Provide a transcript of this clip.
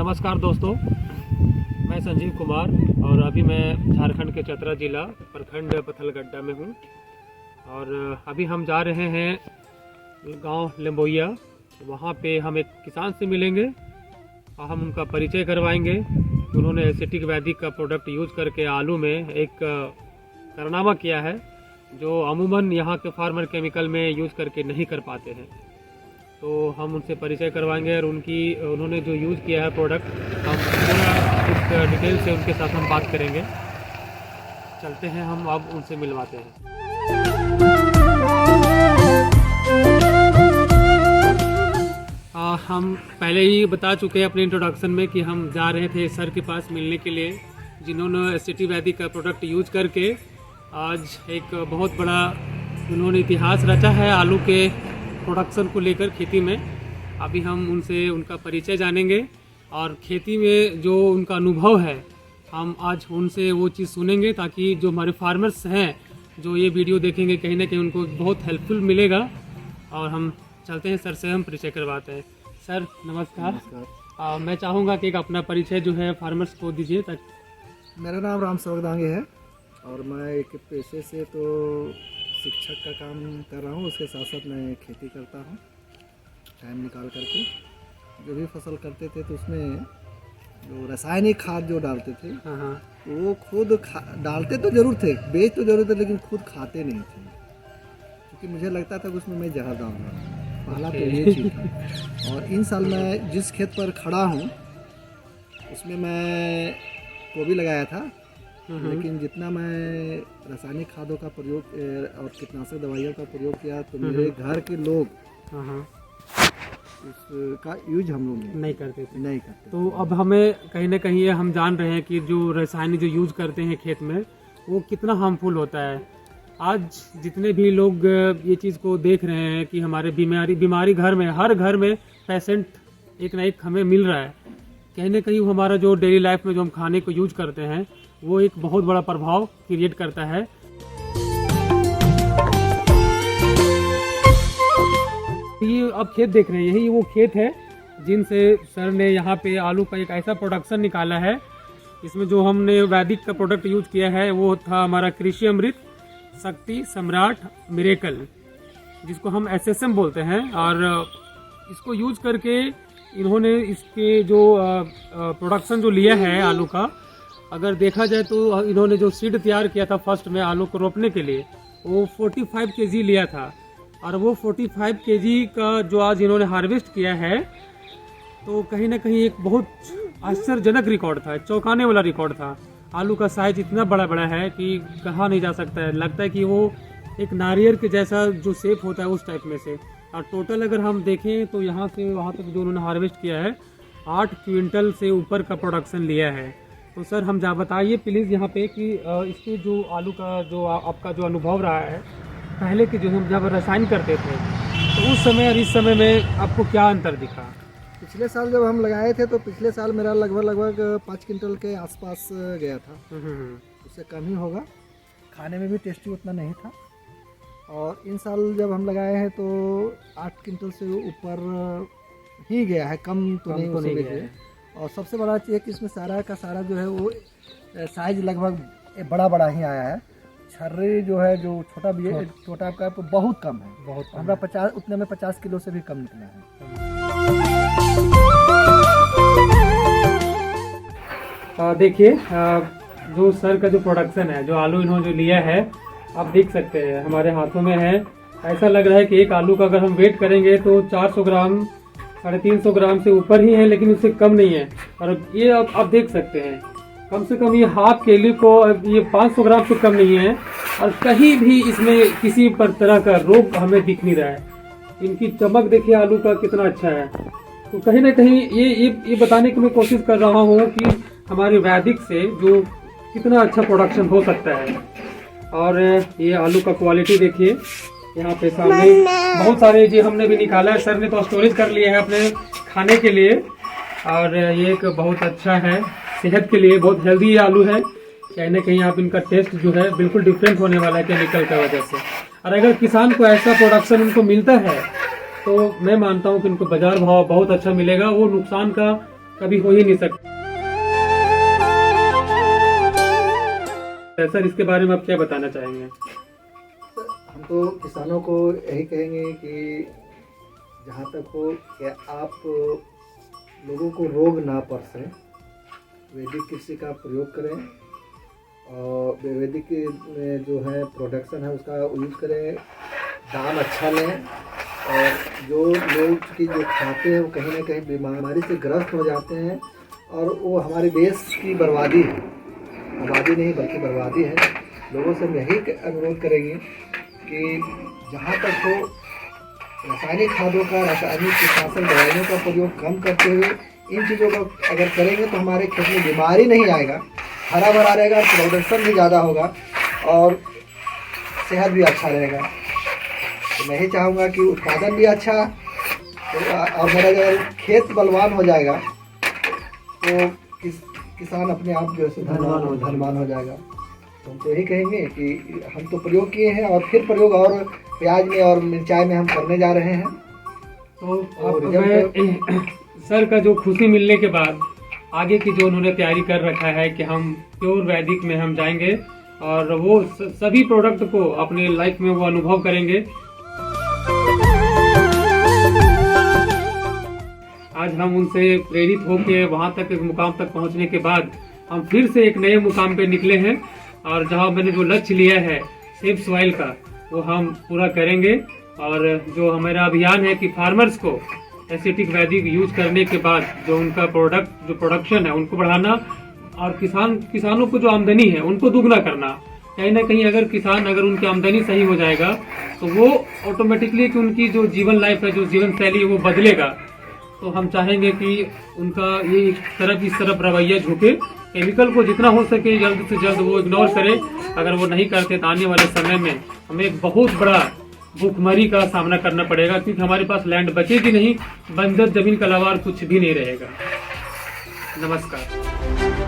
नमस्कार दोस्तों, मैं संजीव कुमार और अभी मैं झारखंड के चतरा जिला प्रखंड पथलगड्डा में हूँ। और अभी हम जा रहे हैं गांव लिम्बोइया। वहाँ पे हम एक किसान से मिलेंगे और हम उनका परिचय करवाएंगे। उन्होंने एसिटिक वैदिक का प्रोडक्ट यूज़ करके आलू में एक कारनामा किया है जो अमूमन यहाँ के फार्मर केमिकल में यूज़ करके नहीं कर पाते हैं। तो हम उनसे परिचय करवाएंगे और उन्होंने जो यूज़ किया है प्रोडक्ट, हम पूरा इस डिटेल से उनके साथ हम बात करेंगे। चलते हैं, हम अब उनसे मिलवाते हैं। हम पहले ही बता चुके हैं अपने इंट्रोडक्शन में कि हम जा रहे थे सर के पास मिलने के लिए, जिन्होंने एसिटिक वैदिक का प्रोडक्ट यूज़ करके आज एक बहुत बड़ा उन्होंने इतिहास रचा है आलू के प्रोडक्शन को लेकर खेती में। अभी हम उनसे उनका परिचय जानेंगे और खेती में जो उनका अनुभव है हम आज उनसे वो चीज़ सुनेंगे, ताकि जो हमारे फार्मर्स हैं जो ये वीडियो देखेंगे कहीं ना कहीं उनको बहुत हेल्पफुल मिलेगा। और हम चलते हैं सर से, हम परिचय करवाते हैं। सर नमस्कार। मैं चाहूँगा कि एक अपना परिचय जो है फार्मर्स को दीजिए। ताकि मेरा नाम राम सेवक दांगे है और मैं एक पेशे से तो शिक्षक का काम कर रहा हूँ, उसके साथ साथ मैं खेती करता हूँ। टाइम निकाल करके जो भी फसल करते थे तो उसमें जो रासायनिक खाद जो डालते थे तो वो खुद डालते तो ज़रूर थे, बेच तो जरूर थे, लेकिन खुद खाते नहीं थे, क्योंकि मुझे लगता था कि उसमें मैं जहर डालूंगा। पहला तो ये चीज़ था। और इन साल मैं जिस खेत पर खड़ा हूँ उसमें मैं गोभी लगाया था, लेकिन जितना मैं रासायनिक खादों का प्रयोग और कीटनाशक दवाइयों का प्रयोग किया तो मेरे घर के लोग उसका यूज हम लोग नहीं करते थे। तो अब हमें कहीं ना कहीं ये हम जान रहे हैं कि जो रासायनिक जो यूज करते हैं खेत में वो कितना हार्मफुल होता है। आज जितने भी लोग ये चीज़ को देख रहे हैं कि हमारे बीमारी घर में, हर घर में पेशेंट एक ना एक हमें मिल रहा है। कहीं ना कहीं हमारा जो डेली लाइफ में जो हम खाने को यूज करते हैं वो एक बहुत बड़ा प्रभाव क्रिएट करता है। ये अब खेत देख रहे हैं, यही वो खेत है जिनसे सर ने यहाँ पे आलू का एक ऐसा प्रोडक्शन निकाला है। इसमें जो हमने वैदिक का प्रोडक्ट यूज किया है वो था हमारा कृषि अमृत शक्ति सम्राट मिरेकल, जिसको हम SSM बोलते हैं। और इसको यूज करके इन्होंने इसके जो प्रोडक्शन जो लिया है आलू का, अगर देखा जाए तो इन्होंने जो सीड तैयार किया था फर्स्ट में आलू को रोपने के लिए वो 45 kg लिया था। और वो 45 kg का जो आज इन्होंने हार्वेस्ट किया है तो कहीं ना कहीं एक बहुत आश्चर्यजनक रिकॉर्ड था, चौंकाने वाला रिकॉर्ड था। आलू का साइज इतना बड़ा बड़ा है कि कहा नहीं जा सकता है। लगता है कि वो एक नारियल के जैसा जो शेप होता है उस टाइप में से। और टोटल अगर हम देखें तो यहाँ से वहाँ तक जो उन्होंने हार्वेस्ट किया है 8 क्विंटल से ऊपर का प्रोडक्शन लिया है। तो सर हम बताइए प्लीज़ यहाँ पे कि इसके जो आलू का जो आपका जो अनुभव रहा है, पहले के जो हम जब रसायन करते थे तो उस समय और इस समय में आपको क्या अंतर दिखा? पिछले साल जब हम लगाए थे तो पिछले साल मेरा लगभग 5 क्विंटल के आसपास गया था। उससे कम ही होगा, खाने में भी टेस्टी उतना नहीं था। और इन साल जब हम लगाए हैं तो 8 क्विंटल से ऊपर ही गया है, कम तो नहीं गया है। और सबसे बड़ा चीज़ है कि इसमें सारा का सारा जो है वो साइज लगभग बड़ा ही आया है। छर्री जो है जो छोटा भी है, छोटा का बहुत कम है, बहुत हमरा 50 उतने में 50 किलो से भी कम निकला है। देखिए जो सर का जो प्रोडक्शन है, जो आलू इन्होंने जो लिया है आप देख सकते हैं हमारे हाथों में है। ऐसा लग रहा है कि एक आलू का अगर हम वेट करेंगे तो 400 ग्राम 350 ग्राम से ऊपर ही है, लेकिन उससे कम नहीं है। और ये आप देख सकते हैं कम से कम ये हाफ केले को ये 500 ग्राम से कम नहीं है। और कहीं भी इसमें किसी पर तरह का रोग हमें दिख नहीं रहा है। इनकी चमक देखिए आलू का कितना अच्छा है। तो कहीं ना कहीं ये बताने की मैं कोशिश कर रहा हूँ कि हमारे वैदिक से जो कितना अच्छा प्रोडक्शन हो सकता है। और ये आलू का क्वालिटी देखिए, यहाँ पे सामने बहुत सारे जी हमने भी निकाला है। सर ने तो स्टोरेज कर लिया है अपने खाने के लिए। और ये एक बहुत अच्छा है, सेहत के लिए बहुत हेल्दी आलू है। कहीं ना कहीं आप इनका टेस्ट जो है बिल्कुल डिफरेंट होने वाला है केमिकल की वजह से। और अगर किसान को ऐसा प्रोडक्शन उनको मिलता है तो मैं मानता हूँ कि उनको बाजार भाव बहुत अच्छा मिलेगा। वो नुकसान का कभी हो ही नहीं सकता। सर इसके बारे में आप क्या बताना चाहेंगे? हम तो किसानों को यही कहेंगे कि जहाँ तक हो कि आप लोगों को रोग ना परसे, वैदिक कृषि का प्रयोग करें और वैदिक में जो है प्रोडक्शन है उसका यूज करें, दाम अच्छा लें। और जो लोग की जो खाते हैं वो कहीं ना कहीं बीमारी से ग्रस्त हो जाते हैं और वो हमारे देश की बर्बादी है, आबादी नहीं बल्कि बर्बादी है। लोगों से हम यही अनुरोध करेंगे कि जहाँ तक हो रासायनिक खादों का, रासायनिक कीटनाशक दवाइयों का प्रयोग कम करते हुए इन चीज़ों का अगर करेंगे तो हमारे खेत में बीमारी नहीं आएगा, हरा भरा रहेगा, प्रोडक्शन भी ज़्यादा होगा और सेहत भी अच्छा रहेगा। तो मैं ही चाहूँगा कि उत्पादन भी अच्छा और मेरा अगर खेत बलवान हो जाएगा तो किसान अपने आप जो है धनवान हो जाएगा। तो हम तो यही कहेंगे कि हम तो प्रयोग किए हैं और फिर प्रयोग और प्याज में और मिर्चाई में हम करने जा रहे हैं। तो सर का जो खुशी मिलने के बाद आगे की जो उन्होंने तैयारी कर रखा है कि हम प्योर वैदिक में हम जाएंगे और वो सभी प्रोडक्ट को अपने लाइफ में वो अनुभव करेंगे। आज हम उनसे प्रेरित होकर वहां तक एक मुकाम तक पहुंचने के बाद हम फिर से एक नए मुकाम पे निकले हैं और जहां मैंने जो लक्ष्य लिया है सेव सॉइल का वो हम पूरा करेंगे। और जो हमारा अभियान है कि फार्मर्स को एसिटिक वैदिक यूज करने के बाद जो उनका प्रोडक्शन है उनको बढ़ाना और किसानों को जो आमदनी है उनको दुगना करना। कहीं ना कहीं अगर उनकी आमदनी सही हो जाएगा तो वो ऑटोमेटिकली कि उनकी जो जीवन लाइफ है, जो जीवन शैली है वो बदलेगा। तो हम चाहेंगे कि उनका ये इस तरफ रवैया झुके, केमिकल को जितना हो सके जल्द से जल्द वो इग्नोर करे। अगर वो नहीं करते तो आने वाले समय में हमें एक बहुत बड़ा भूखमरी का सामना करना पड़ेगा, क्योंकि हमारे पास लैंड बचेगी नहीं, बंजर जमीन के अलावा कुछ भी नहीं रहेगा। नमस्कार।